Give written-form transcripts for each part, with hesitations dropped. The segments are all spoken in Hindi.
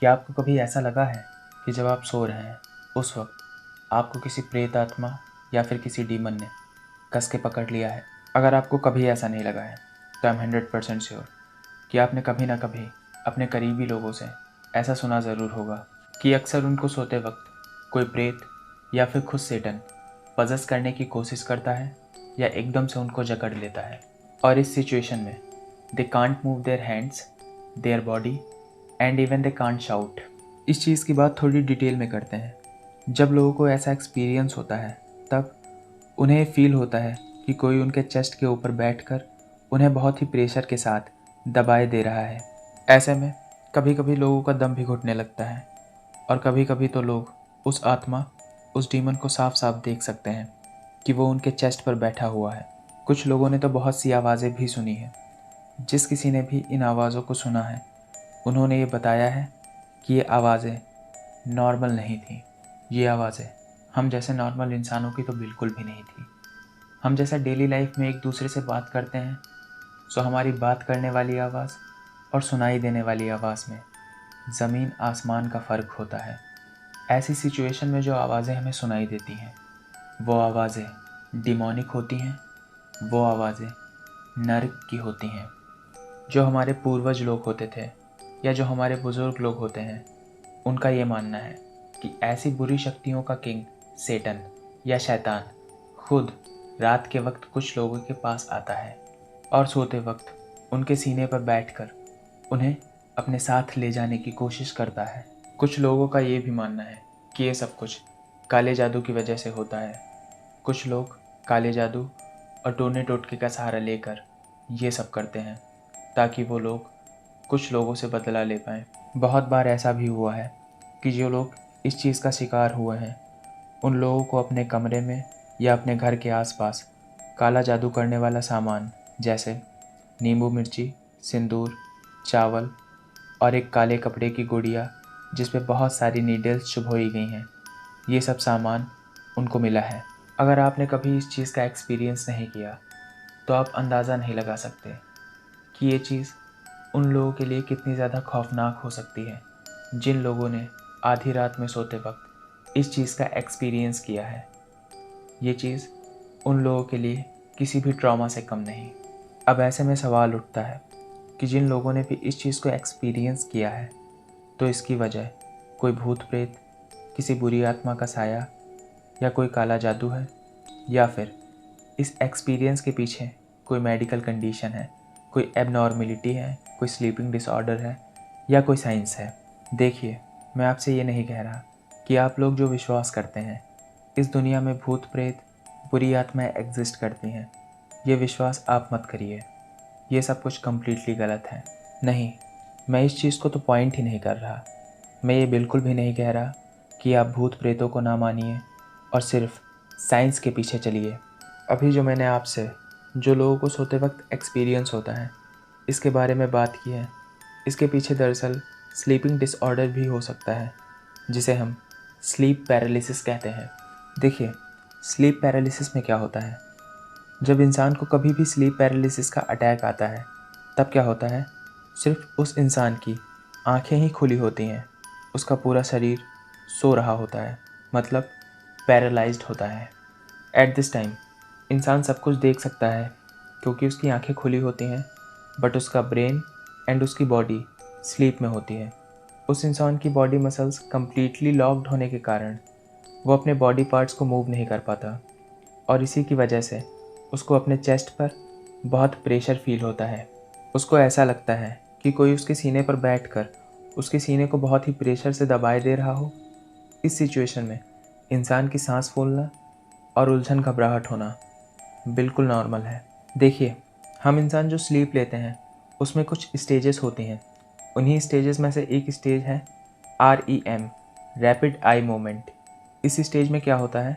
क्या आपको कभी ऐसा लगा है कि जब आप सो रहे हैं उस वक्त आपको किसी प्रेत आत्मा या फिर किसी डीमन ने कस के पकड़ लिया है? अगर आपको कभी ऐसा नहीं लगा है तो आई एम 100% श्योर कि आपने कभी ना कभी अपने करीबी लोगों से ऐसा सुना ज़रूर होगा कि अक्सर उनको सोते वक्त कोई प्रेत या फिर खुद सेटन पजस करने की कोशिश करता है या एकदम से उनको जकड़ लेता है। और इस सिचुएशन में they can't move their hands, their body and even they can't shout. इस चीज़ की बात थोड़ी डिटेल में करते हैं। जब लोगों को ऐसा एक्सपीरियंस होता है तब उन्हें फील होता है कि कोई उनके चेस्ट के ऊपर बैठकर उन्हें बहुत ही प्रेशर के साथ दबाए दे रहा है। ऐसे में कभी कभी लोगों का दम भी घुटने लगता है और कभी कभी तो लोग उस आत्मा, उस डीमन को साफ साफ देख सकते हैं कि वो उनके चेस्ट पर बैठा हुआ है। कुछ लोगों ने तो बहुत सी आवाज़ें भी सुनी हैं। जिस किसी ने भी इन आवाज़ों को सुना है उन्होंने ये बताया है कि ये आवाज़ें नॉर्मल नहीं थी। ये आवाज़ें हम जैसे नॉर्मल इंसानों की तो बिल्कुल भी नहीं थी। हम जैसा डेली लाइफ में एक दूसरे से बात करते हैं, सो हमारी बात करने वाली आवाज़ और सुनाई देने वाली आवाज़ में ज़मीन आसमान का फ़र्क होता है। ऐसी सिचुएशन में जो आवाज़ें हमें सुनाई देती हैं वो आवाज़ें डिमोनिक होती हैं, वो आवाज़ें नर्क की होती हैं। जो हमारे पूर्वज लोग होते थे या जो हमारे बुज़ुर्ग लोग होते हैं उनका ये मानना है कि ऐसी बुरी शक्तियों का किंग सेटन या शैतान खुद रात के वक्त कुछ लोगों के पास आता है और सोते वक्त उनके सीने पर बैठकर उन्हें अपने साथ ले जाने की कोशिश करता है। कुछ लोगों का ये भी मानना है कि ये सब कुछ काले जादू की वजह से होता है। कुछ लोग काले जादू और टोने टोटके का सहारा लेकर ये सब करते हैं ताकि वो लोग कुछ लोगों से बदला ले पाएँ। बहुत बार ऐसा भी हुआ है कि जो लोग इस चीज़ का शिकार हुए हैं उन लोगों को अपने कमरे में या अपने घर के आसपास काला जादू करने वाला सामान जैसे नींबू मिर्ची, सिंदूर, चावल और एक काले कपड़े की गुड़िया जिस पे बहुत सारी नीडल्स चुभोई गई हैं, ये सब सामान उनको मिला है। अगर आपने कभी इस चीज़ का एक्सपीरियंस नहीं किया तो आप अंदाज़ा नहीं लगा सकते कि ये चीज़ उन लोगों के लिए कितनी ज़्यादा खौफनाक हो सकती है जिन लोगों ने आधी रात में सोते वक्त इस चीज़ का एक्सपीरियंस किया है। ये चीज़ उन लोगों के लिए किसी भी ट्रॉमा से कम नहीं। अब ऐसे में सवाल उठता है कि जिन लोगों ने भी इस चीज़ को एक्सपीरियंस किया है तो इसकी वजह कोई भूत प्रेत, किसी बुरी आत्मा का साया या कोई काला जादू है या फिर इस एक्सपीरियंस के पीछे कोई मेडिकल कंडीशन है, कोई एबनॉर्मेलिटी है, कोई स्लीपिंग डिसऑर्डर है या कोई साइंस है। देखिए, मैं आपसे ये नहीं कह रहा कि आप लोग जो विश्वास करते हैं इस दुनिया में भूत प्रेत, बुरी आत्माएं एग्जिस्ट करती हैं, ये विश्वास आप मत करिए। ये सब कुछ कम्प्लीटली गलत है। नहीं, मैं इस चीज़ को तो पॉइंट ही नहीं कर रहा। मैं ये बिल्कुल भी नहीं कह रहा कि आप भूत प्रेतों को ना मानिए और सिर्फ साइंस के पीछे चलिए। अभी जो मैंने आपसे जो लोगों को सोते वक्त एक्सपीरियंस होता है इसके बारे में बात की है, इसके पीछे दरअसल स्लीपिंग डिसऑर्डर भी हो सकता है जिसे हम स्लीप पैरालिसिस कहते हैं। देखिए, स्लीप पैरालिसिस में क्या होता है, जब इंसान को कभी भी स्लीप पैरालिसिस का अटैक आता है तब क्या होता है, सिर्फ उस इंसान की आंखें ही खुली होती हैं, उसका पूरा शरीर सो रहा होता है, मतलब पैरालाइज्ड होता है। एट दिस टाइम इंसान सब कुछ देख सकता है क्योंकि उसकी आंखें खुली होती हैं, बट उसका ब्रेन एंड उसकी बॉडी स्लीप में होती है। उस इंसान की बॉडी मसल्स कंप्लीटली लॉक्ड होने के कारण वो अपने बॉडी पार्ट्स को मूव नहीं कर पाता और इसी की वजह से उसको अपने चेस्ट पर बहुत प्रेशर फील होता है। उसको ऐसा लगता है कि कोई उसके सीने पर बैठकर उसके सीने को बहुत ही प्रेशर से दबाए दे रहा हो। इस सिचुएशन में इंसान की सांस फूलना और उलझन घबराहट होना बिल्कुल नॉर्मल है। देखिए, हम इंसान जो स्लीप लेते हैं उसमें कुछ स्टेजेस होती हैं। उन्हीं स्टेजेस में से एक स्टेज है REM, रैपिड आई मूवमेंट। इस स्टेज में क्या होता है,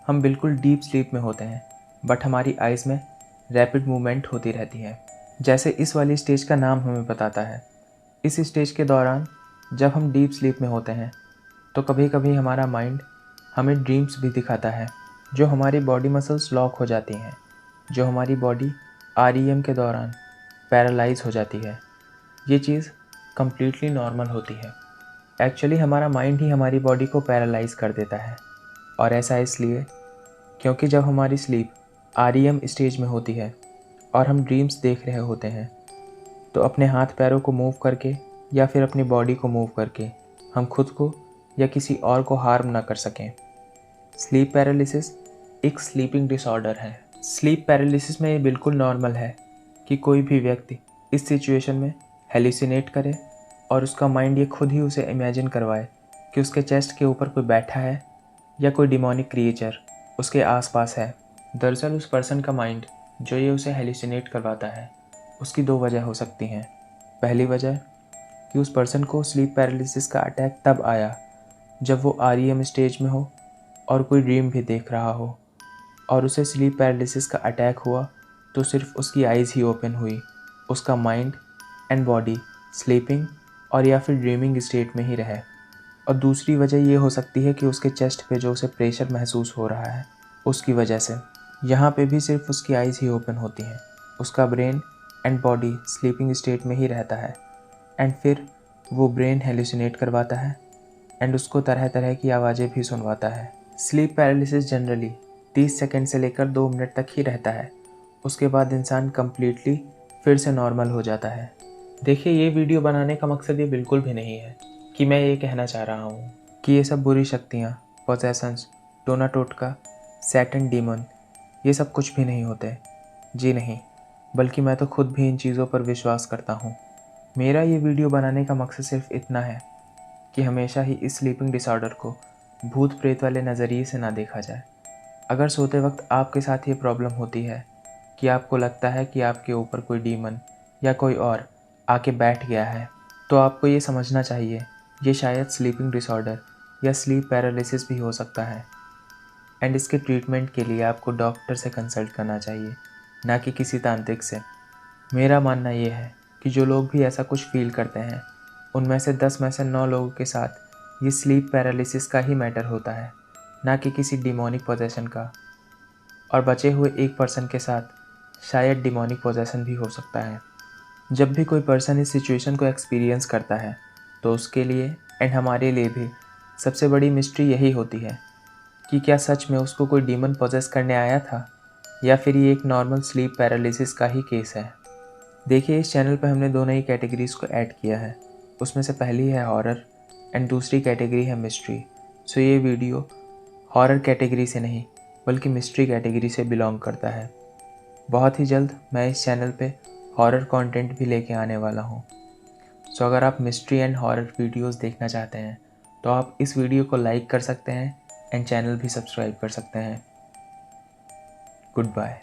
हम बिल्कुल डीप स्लीप में होते हैं बट हमारी आइज़ में रैपिड मूवमेंट होती रहती है, जैसे इस वाली स्टेज का नाम हमें बताता है। इस स्टेज के दौरान जब हम डीप स्लीप में होते हैं तो कभी कभी हमारा माइंड हमें ड्रीम्स भी दिखाता है, जो हमारी बॉडी मसल्स लॉक हो जाती हैं, जो हमारी बॉडी REM के दौरान पैरालाइज हो जाती है। ये चीज़ कम्प्लीटली नॉर्मल होती है। एक्चुअली हमारा माइंड ही हमारी बॉडी को पैरालाइज कर देता है, और ऐसा इसलिए क्योंकि जब हमारी स्लीप REM स्टेज में होती है और हम ड्रीम्स देख रहे होते हैं, तो अपने हाथ पैरों को मूव करके या फिर अपनी बॉडी को मूव करके हम खुद को या किसी और को हार्म ना कर सकें। स्लीप पैरालिसिस एक स्लीपिंग डिसऑर्डर है। स्लीप पैरालिसिस में ये बिल्कुल नॉर्मल है कि कोई भी व्यक्ति इस सिचुएशन में हेल्यूसिनेट करे और उसका माइंड ये खुद ही उसे इमेजिन करवाए कि उसके चेस्ट के ऊपर कोई बैठा है या कोई डिमोनिक क्रिएचर उसके आसपास है। दरअसल उस पर्सन का माइंड जो ये उसे हेल्यूसिनेट करवाता है, उसकी 2 वजह हो सकती हैं। पहली वजह कि उस पर्सन को स्लीप पैरालिसिस का अटैक तब आया जब वो REM स्टेज में हो और कोई ड्रीम भी देख रहा हो, और उसे स्लीप पैरालिसिस का अटैक हुआ तो सिर्फ उसकी आइज़ ही ओपन हुई, उसका माइंड एंड बॉडी स्लीपिंग और या फिर ड्रीमिंग स्टेट में ही रहे। और दूसरी वजह ये हो सकती है कि उसके चेस्ट पे जो उसे प्रेशर महसूस हो रहा है, उसकी वजह से यहाँ पे भी सिर्फ उसकी आइज़ ही ओपन होती हैं, उसका brain and body sleeping state में ही रहता है, एंड फिर वो ब्रेन हेल्यूसिनेट करवाता है एंड उसको तरह तरह की आवाज़ें भी सुनवाता है। स्लीप पैरालिसिस जनरली 30 सेकंड से लेकर 2 मिनट तक ही रहता है। उसके बाद इंसान कम्प्लीटली फिर से नॉर्मल हो जाता है। देखिए, ये वीडियो बनाने का मकसद ये बिल्कुल भी नहीं है कि मैं ये कहना चाह रहा हूँ कि ये सब बुरी शक्तियाँ, पोजेशंस, टोना टोटका, सैटन डीमन, ये सब कुछ भी नहीं होते। जी नहीं, बल्कि मैं तो खुद भी इन चीज़ों पर विश्वास करता हूँ। मेरा ये वीडियो बनाने का मकसद सिर्फ इतना है कि हमेशा ही इस स्लीपिंग डिसऑर्डर को भूत प्रेत वाले नज़रिए से ना देखा जाए। अगर सोते वक्त आपके साथ ये प्रॉब्लम होती है कि आपको लगता है कि आपके ऊपर कोई डीमन या कोई और आके बैठ गया है, तो आपको ये समझना चाहिए ये शायद स्लीपिंग डिसऑर्डर या स्लीप पैरालिसिस भी हो सकता है, एंड इसके ट्रीटमेंट के लिए आपको डॉक्टर से कंसल्ट करना चाहिए, ना कि किसी तांत्रिक से। मेरा मानना ये है कि जो लोग भी ऐसा कुछ फील करते हैं, उनमें से 10 में से 9 लोगों के साथ ये स्लीप पैरालिसिस का ही मैटर होता है, ना कि किसी डिमोनिक पोजेशन का। और बचे हुए 1 पर्सन के साथ शायद डिमोनिक पोजेशन भी हो सकता है। जब भी कोई पर्सन इस सिचुएशन को एक्सपीरियंस करता है, तो उसके लिए एंड हमारे लिए भी सबसे बड़ी मिस्ट्री यही होती है कि क्या सच में उसको कोई डीमन पोजेस करने आया था या फिर ये एक नॉर्मल स्लीप पैरालिसिस का ही केस है। देखिए, इस चैनल पे हमने दोनों ही कैटेगरीज़ को ऐड किया है। उसमें से पहली है हॉरर एंड दूसरी कैटेगरी है मिस्ट्री। सो ये वीडियो हॉरर कैटेगरी से नहीं बल्कि मिस्ट्री कैटेगरी से बिलोंग करता है। बहुत ही जल्द मैं इस चैनल पे हॉरर कंटेंट भी लेके आने वाला हूँ। सो अगर आप मिस्ट्री एंड हॉरर वीडियोस देखना चाहते हैं तो आप इस वीडियो को लाइक कर सकते हैं एंड चैनल भी सब्सक्राइब कर सकते हैं। Good bye.